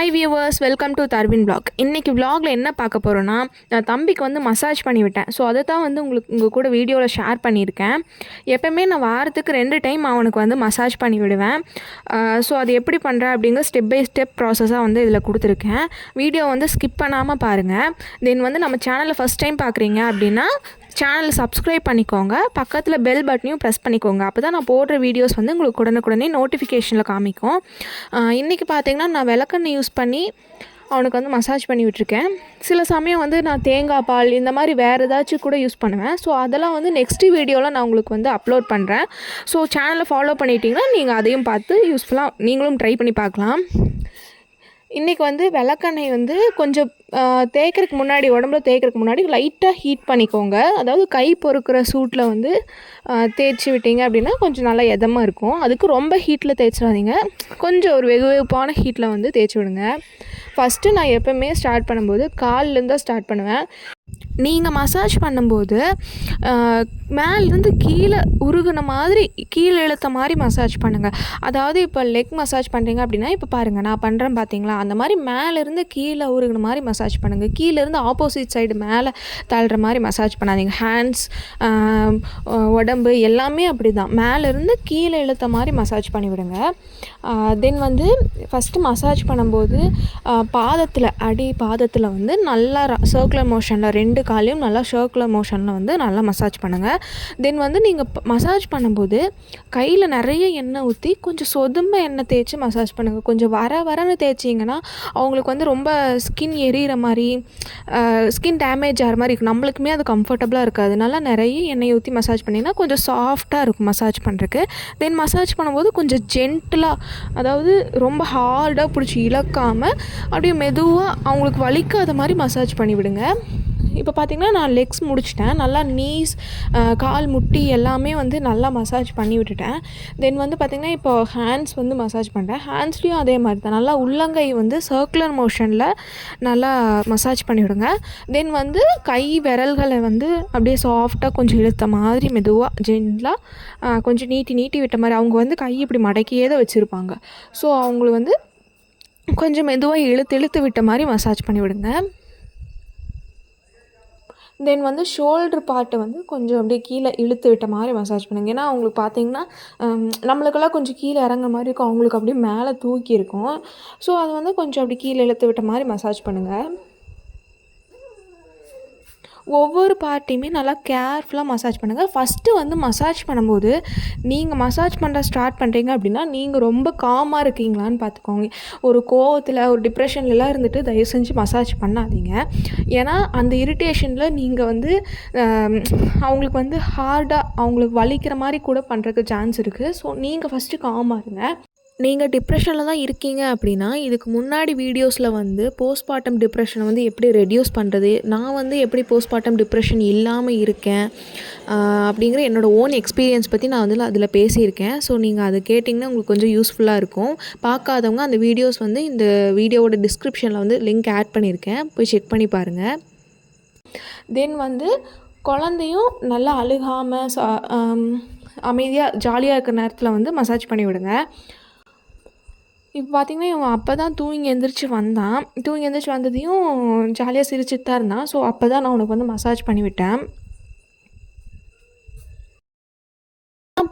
Hi viewers, welcome to தர்வின் vlog. இன்றைக்கி vlogல என்ன பார்க்க போகிறோன்னா, நான் தம்பிக்கு வந்து மசாஜ் பண்ணிவிட்டேன். ஸோ அதை தான் வந்து உங்கள் கூட வீடியோவில் ஷேர் பண்ணியிருக்கேன். எப்போவுமே நான் வாரத்துக்கு 2 டைம் அவனுக்கு வந்து மசாஜ் பண்ணி விடுவேன். ஸோ அது எப்படி பண்ணுறேன் அப்படிங்கிற ஸ்டெப் பை ஸ்டெப் ப்ராசஸாக வந்து இதில் கொடுத்துருக்கேன். வீடியோ வந்து ஸ்கிப் பண்ணாமல் பாருங்கள். தென் வந்து நம்ம சேனலை ஃபஸ்ட் டைம் பார்க்குறீங்க அப்படின்னா சேனலை சப்ஸ்கிரைப் பண்ணிக்கோங்க. பக்கத்தில் பெல் பட்டனையும் ப்ரெஸ் பண்ணிக்கோங்க. அப்போ தான் நான் போடுற வீடியோஸ் வந்து உங்களுக்கு உடனுக்குடனே நோட்டிஃபிகேஷனில் காமிக்கும். இன்றைக்கி பார்த்திங்கன்னா நான் விளக்கெண்ணெய் யூஸ் பண்ணி அவனுக்கு வந்து மசாஜ் பண்ணி விட்டுருக்கேன். சில சமயம் வந்து நான் தேங்காய் பால் இந்த மாதிரி வேறு ஏதாச்சும் கூட யூஸ் பண்ணுவேன். ஸோ அதெல்லாம் வந்து நெக்ஸ்ட் வீடியோவில் நான் உங்களுக்கு வந்து அப்லோட் பண்ணுறேன். ஸோ சேனலை ஃபாலோ பண்ணிட்டீங்கன்னா நீங்கள் அதையும் பார்த்து யூஸ்ஃபுல்லாக நீங்களும் ட்ரை பண்ணி பார்க்கலாம். இன்றைக்கி வந்து விளக்கெண்ணெய் வந்து கொஞ்சம் தேய்க்கிறதுக்கு முன்னாடி, உடம்புல தேய்க்கிறதுக்கு முன்னாடி லைட்டாக ஹீட் பண்ணிக்கோங்க. அதாவது கை பொறுக்கிற சூட்டில் வந்து தேய்ச்சி விட்டீங்க அப்படின்னா கொஞ்சம் நல்லா எதமாக இருக்கும். அதுக்கு ரொம்ப ஹீட்டில் தேய்ச்சிடாதீங்க. கொஞ்சம் ஒரு வெகுப்பான ஹீட்டில் வந்து தேய்ச்சி விடுங்க. ஃபஸ்ட்டு நான் எப்போவுமே ஸ்டார்ட் பண்ணும்போது கால்லேருந்து தான் ஸ்டார்ட் பண்ணுவேன். நீங்கள் மசாஜ் பண்ணும்போது மேலேருந்து கீழே உருகுன மாதிரி, கீழே இழுத்த மாதிரி மசாஜ் பண்ணுங்கள். அதாவது இப்போ லெக் மசாஜ் பண்ணுறீங்க அப்படின்னா, இப்போ பாருங்கள் நான் பண்ணுறேன் பார்த்தீங்களா, அந்த மாதிரி மேலேருந்து கீழே உருகுன மாதிரி மசாஜ் பண்ணுங்கள். கீழேருந்து ஆப்போசிட் சைடு மேலே தள்ளுற மாதிரி மசாஜ் பண்ணாதீங்க. ஹேண்ட்ஸ், உடம்பு எல்லாமே அப்படி தான். மேலேருந்து கீழே இழுத்த மாதிரி மசாஜ் பண்ணிவிடுங்க. தென் வந்து ஃபஸ்ட்டு மசாஜ் பண்ணும்போது பாதத்தில், அடி பாதத்தில் வந்து நல்லா சர்க்குலர் மோஷனில் 2 காலையும் நல்லா சர்க்குலர் மோஷனில் வந்து நல்லா மசாஜ் பண்ணுங்கள். தென் வந்து நீங்கள் மசாஜ் பண்ணும்போது கையில் நிறைய எண்ணெய் ஊற்றி கொஞ்சம் சொதும்ப எண்ணெய் தேய்ச்சி மசாஜ் பண்ணுங்கள். கொஞ்சம் வரன்னு தேய்ச்சிங்கன்னா அவங்களுக்கு வந்து ரொம்ப ஸ்கின் எரியிற மாதிரி, ஸ்கின் டேமேஜ் ஆகிற மாதிரி இருக்கும். நம்மளுக்குமே அது கம்ஃபர்டபுளாக இருக்காது. அதனால நிறைய எண்ணெய் ஊற்றி மசாஜ் பண்ணிங்கன்னா கொஞ்சம் சாஃப்டாக இருக்கும் மசாஜ் பண்ணுறதுக்கு. தென் மசாஜ் பண்ணும்போது கொஞ்சம் ஜென்டிலாக, அதாவது ரொம்ப ஹார்டாக பிடிச்சி இழக்காமல் அப்படியே மெதுவாக அவங்களுக்கு வலிக்காத மாதிரி மசாஜ் பண்ணிவிடுங்க. இப்போ பார்த்திங்கன்னா நான் லெக்ஸ் முடிச்சிட்டேன். நல்லா நீஸ், கால் முட்டி எல்லாமே வந்து நல்லா மசாஜ் பண்ணி விட்டுட்டேன். தென் வந்து பார்த்திங்கன்னா இப்போ ஹேண்ட்ஸ் வந்து மசாஜ் பண்ணுறேன். ஹேண்ட்ஸ்லேயும் அதே மாதிரி தான் நல்லா உள்ளங்கை வந்து சர்க்குலர் மோஷனில் நல்லா மசாஜ் பண்ணிவிடுங்க. தென் வந்து கை விரல்களை வந்து அப்படியே சாஃப்டாக கொஞ்சம் இழுத்த மாதிரி மெதுவாக ஜென்டலாக கொஞ்சம் நீட்டி விட்ட மாதிரி. அவங்க வந்து கை இப்படி மடக்கியே தான் வச்சுருப்பாங்க. ஸோ அவங்களுக்கு வந்து கொஞ்சம் மெதுவாக இழுத்து விட்ட மாதிரி மசாஜ் பண்ணிவிடுங்க. தென் வந்து ஷோல்ட்ரு பார்ட்டை வந்து கொஞ்சம் அப்படியே கீழே இழுத்து விட்ட மாதிரி மசாஜ் பண்ணுங்கள். ஏன்னா அவங்களுக்கு பார்த்திங்கன்னா நம்மளுக்கெல்லாம் கொஞ்சம் கீழே இறங்குற மாதிரி இருக்கும், அவங்களுக்கு அப்படியே மேலே தூக்கி இருக்கும். ஸோ அது வந்து கொஞ்சம் அப்படி கீழே இழுத்து விட்ட மாதிரி மசாஜ் பண்ணுங்கள். ஒவ்வொரு பார்ட்டையுமே நல்லா கேர்ஃபுல்லாக மசாஜ் பண்ணுங்கள். ஃபஸ்ட்டு வந்து மசாஜ் பண்ணும்போது நீங்கள் மசாஜ் பண்ண ஸ்டார்ட் பண்ணுறீங்க அப்படின்னா நீங்கள் ரொம்ப காமாக இருக்கீங்களான்னு பார்த்துக்கோங்க. ஒரு கோவத்தில், ஒரு டிப்ரெஷன்லலாம் இருந்துட்டு தயவு செஞ்சு மசாஜ் பண்ணாதீங்க. ஏன்னா அந்த இரிட்டேஷனில் நீங்கள் வந்து அவங்களுக்கு வந்து ஹார்டாக அவங்களுக்கு வலிக்கிற மாதிரி கூட பண்ணுறதுக்கு சான்ஸ் இருக்குது. ஸோ நீங்கள் ஃபஸ்ட்டு காமாக இருங்க. நீங்கள் டிப்ரெஷனில் தான் இருக்கீங்க அப்படின்னா, இதுக்கு முன்னாடி வீடியோஸில் வந்து போஸ்ட்மார்ட்டம் டிப்ரெஷனை வந்து எப்படி ரெடியூஸ் பண்ணுறது, நான் வந்து எப்படி போஸ்ட்மார்ட்டம் டிப்ரெஷன் இல்லாமல் இருக்கேன் அப்படிங்கிற என்னோடய ஓன் எக்ஸ்பீரியன்ஸ் பற்றி நான் வந்து அதில் பேசியிருக்கேன். ஸோ நீங்கள் அதை கேட்டிங்கன்னா உங்களுக்கு கொஞ்சம் யூஸ்ஃபுல்லாக இருக்கும். பார்க்காதவங்க அந்த வீடியோஸ் வந்து இந்த வீடியோவோட டிஸ்கிரிப்ஷனில் வந்து லிங்க் ஆட் பண்ணியிருக்கேன், போய் செக் பண்ணி பாருங்கள். தென் வந்து குழந்தையும் நல்லா அழுகாமல் அமைதியாக ஜாலியாக இருக்கிற நேரத்தில் வந்து மசாஜ் பண்ணி விடுங்க. இப்போ பார்த்திங்கன்னா இவன் அப்போ தான் தூங்கி எழுந்திரிச்சு வந்ததையும் ஜாலியாக சிரிச்சுட்டு தான் இருந்தான். ஸோ அப்போ தான் நான் உனக்கு வந்து மசாஜ் பண்ணிவிட்டேன்.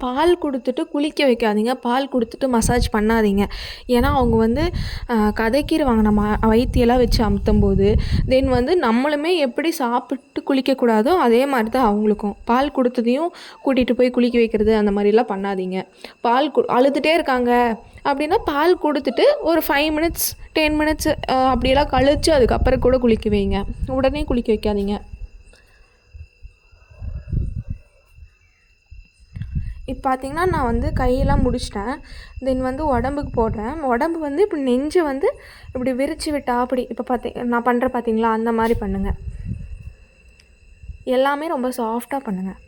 பால் கொடுத்துட்டு குளிக்க வைக்காதீங்க, பால் கொடுத்துட்டு மசாஜ் பண்ணாதீங்க. ஏன்னா அவங்க வந்து கதைக்கிடுவாங்க நம்ம வயிற்றியெல்லாம் வச்சு அமுத்தும் போது. தென் வந்து நம்மளுமே எப்படி சாப்பிட்டு குளிக்கக்கூடாதோ அதே மாதிரி தான் அவங்களுக்கும். பால் கொடுத்ததையும் கூட்டிகிட்டு போய் குளிக்க வைக்கிறது அந்த மாதிரிலாம் பண்ணாதீங்க. அழுதுகிட்டே இருக்காங்க அப்படின்னா பால் கொடுத்துட்டு ஒரு 5 மினிட்ஸ் 10 மினிட்ஸ் அப்படியெல்லாம் கழித்து அதுக்கப்புறம் கூட குளிக்க வைங்க. உடனே குளிக்க வைக்காதீங்க. இப்போ பார்த்திங்கன்னா நான் வந்து கையெல்லாம் முடிச்சிட்டேன். தென் வந்து உடம்புக்கு போடுறேன். உடம்பு வந்து இப்படி நெஞ்சை வந்து இப்படி விரித்து விட்டா அப்படி இப்போ நான் பண்ணுறேன் பார்த்திங்களா, அந்த மாதிரி பண்ணுங்கள். எல்லாமே ரொம்ப சாஃப்டாக பண்ணுங்கள்.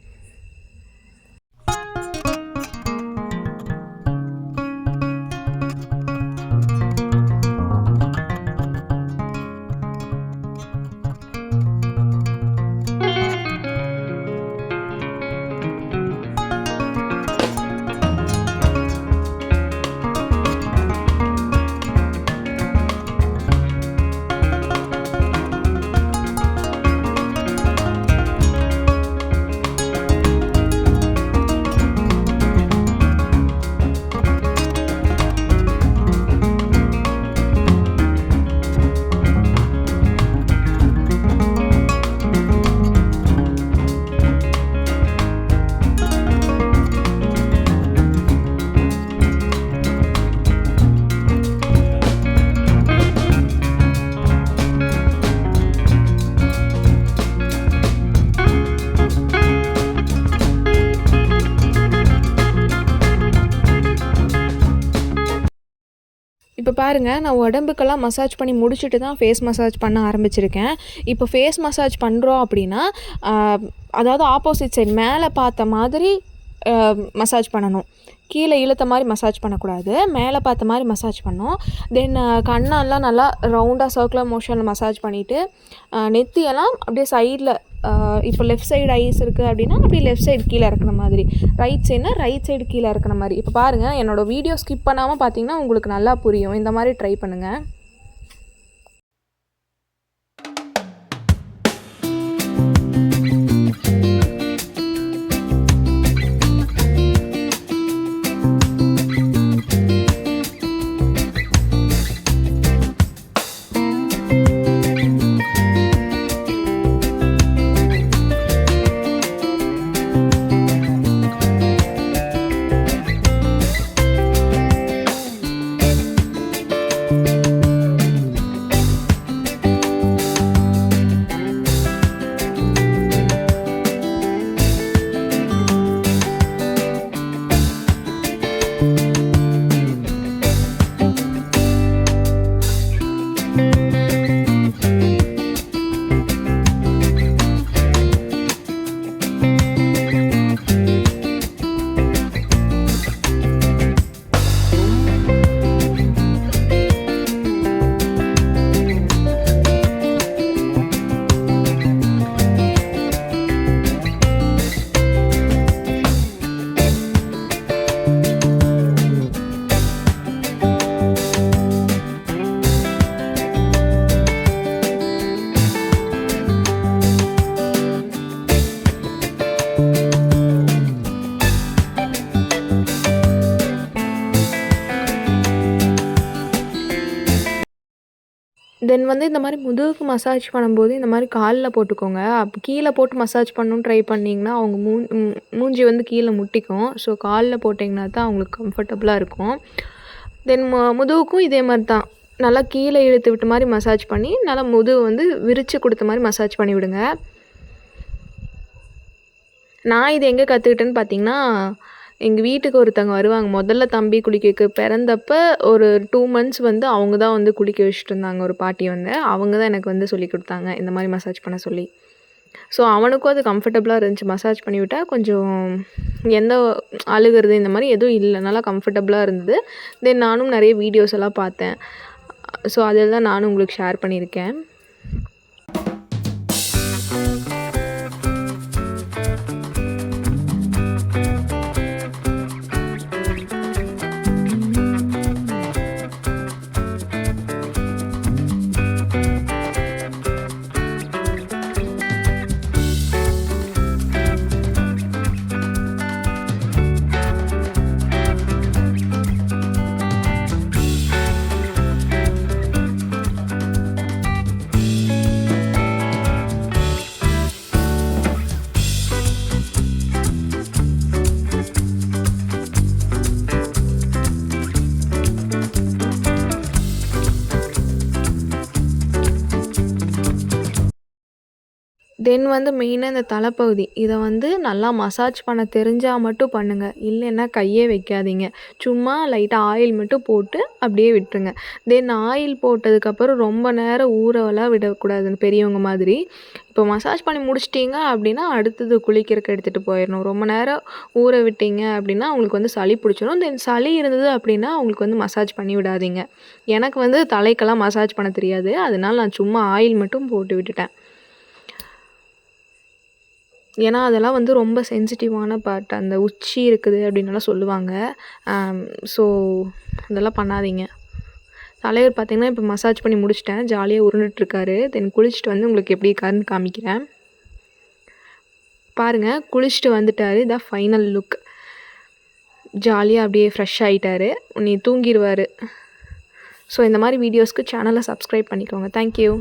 இப்போ பாருங்கள், நான் உடம்புக்கெல்லாம் மசாஜ் பண்ணி முடிச்சுட்டு தான் ஃபேஸ் மசாஜ் பண்ண ஆரம்பிச்சிருக்கேன். இப்போ ஃபேஸ் மசாஜ் பண்ணுறோம் அப்படின்னா, அதாவது ஆப்போசிட் சைட் மேலே பார்த்த மாதிரி மசாஜ் பண்ணணும். கீழே இழுத்த மாதிரி மசாஜ் பண்ணக்கூடாது. மேலே பார்த்த மாதிரி மசாஜ் பண்ணணும். தென் கண்ணெல்லாம் நல்லா ரவுண்டாக சர்க்குலர் மோஷனில் மசாஜ் பண்ணிவிட்டு, நெத்தியெல்லாம் அப்படியே சைடில், இப்போ லெஃப்ட் சைடு ஐஸ் இருக்குது அப்படின்னா அப்படியே லெஃப்ட் சைடு கீழே இறக்குன மாதிரி, ரைட் சைடுனா ரைட் சைடு கீழே இறக்குன மாதிரி. இப்போ பாருங்கள், என்னோடய வீடியோ ஸ்கிப் பண்ணாமல் பார்த்தீங்கன்னா உங்களுக்கு நல்லா புரியும். இந்த மாதிரி ட்ரை பண்ணுங்கள். தென் வந்து இந்த மாதிரி முதுகுக்கு மசாஜ் பண்ணும்போது இந்த மாதிரி காலில் போட்டுக்கோங்க. அப்போ கீழே போட்டு மசாஜ் பண்ணணும்னு ட்ரை பண்ணிங்கன்னா அவங்க மூஞ்சி வந்து கீழே முட்டிக்கும். ஸோ காலில் போட்டிங்கன்னா தான் அவங்களுக்கு கம்ஃபர்டபுளாக இருக்கும். தென் முதுகுக்கும் இதே மாதிரி தான், நல்லா கீழே இழுத்து விட்ட மாதிரி மசாஜ் பண்ணி நல்லா முதுகு வந்து விரித்து கொடுத்த மாதிரி மசாஜ் பண்ணி விடுங்க. நான் இது எங்கே கற்றுக்கிட்டேன்னு பார்த்தீங்கன்னா, எங்கள் வீட்டுக்கு ஒருத்தவங்க வருவாங்க. முதல்ல தம்பி குளிக்க பிறந்தப்ப ஒரு 2 மந்த்ஸ் வந்து அவங்க தான் வந்து குளிக்க வச்சுட்டு இருந்தாங்க. ஒரு பாட்டி வந்து அவங்க தான் எனக்கு வந்து சொல்லிக் கொடுத்தாங்க இந்த மாதிரி மசாஜ் பண்ண சொல்லி. ஸோ அவனுக்கும் அது கம்ஃபர்டபுளாக இருந்துச்சு. மசாஜ் பண்ணிவிட்டா கொஞ்சம் எந்த அழுகிறது இந்த மாதிரி எதுவும் இல்லை, நல்லா கம்ஃபர்டபுளாக இருந்தது. தென் நானும் நிறைய வீடியோஸ் எல்லாம் பார்த்தேன். ஸோ அதில் தான் நானும் உங்களுக்கு ஷேர் பண்ணியிருக்கேன். தென் வந்து மெயினாக இந்த தலைப்பகுதி, இதை வந்து நல்லா மசாஜ் பண்ண தெரிஞ்சால் மட்டும் பண்ணுங்கள். இல்லைன்னா கையே வைக்காதீங்க. சும்மா லைட்டாக ஆயில் மட்டும் போட்டு அப்படியே விட்டுருங்க. தென் ஆயில் போட்டதுக்கப்புறம் ரொம்ப நேரம் ஊறவெல்லாம் விடக்கூடாது பெரியவங்க மாதிரி. இப்போ மசாஜ் பண்ணி முடிச்சிட்டிங்க அப்படின்னா அடுத்தது குளிக்கிறதுக்கு எடுத்துகிட்டு போயிடணும். ரொம்ப நேரம் ஊற விட்டீங்க அப்படின்னா அவங்களுக்கு வந்து சளி பிடிச்சிடும். தென் சளி இருந்தது அப்படின்னா அவங்களுக்கு வந்து மசாஜ் பண்ணி விடாதீங்க. எனக்கு வந்து தலைக்கெல்லாம் மசாஜ் பண்ண தெரியாது, அதனால நான் சும்மா ஆயில் மட்டும் போட்டு விட்டுட்டேன். ஏன்னா அதெல்லாம் வந்து ரொம்ப சென்சிட்டிவான பார்ட். அந்த உச்சி இருக்குது அப்படின்னுலாம் சொல்லுவாங்க. ஸோ அதெல்லாம் பண்ணாதீங்க. தலைவர் பார்த்திங்கன்னா இப்போ மசாஜ் பண்ணி முடிச்சிட்டேன். ஜாலியாக உருண்டுட்ருக்காரு. தென் குளிச்சுட்டு வந்து உங்களுக்கு எப்படி இருக்காருன்னு காமிக்கிறேன். பாருங்கள், குளிச்சுட்டு வந்துட்டார். இதான் ஃபைனல் லுக். ஜாலியாக அப்படியே ஃப்ரெஷ் ஆகிட்டார். நீ தூங்கிடுவார். ஸோ இந்த மாதிரி வீடியோஸ்க்கு சேனலை சப்ஸ்கிரைப் பண்ணிக்கோங்க. தேங்க்யூ.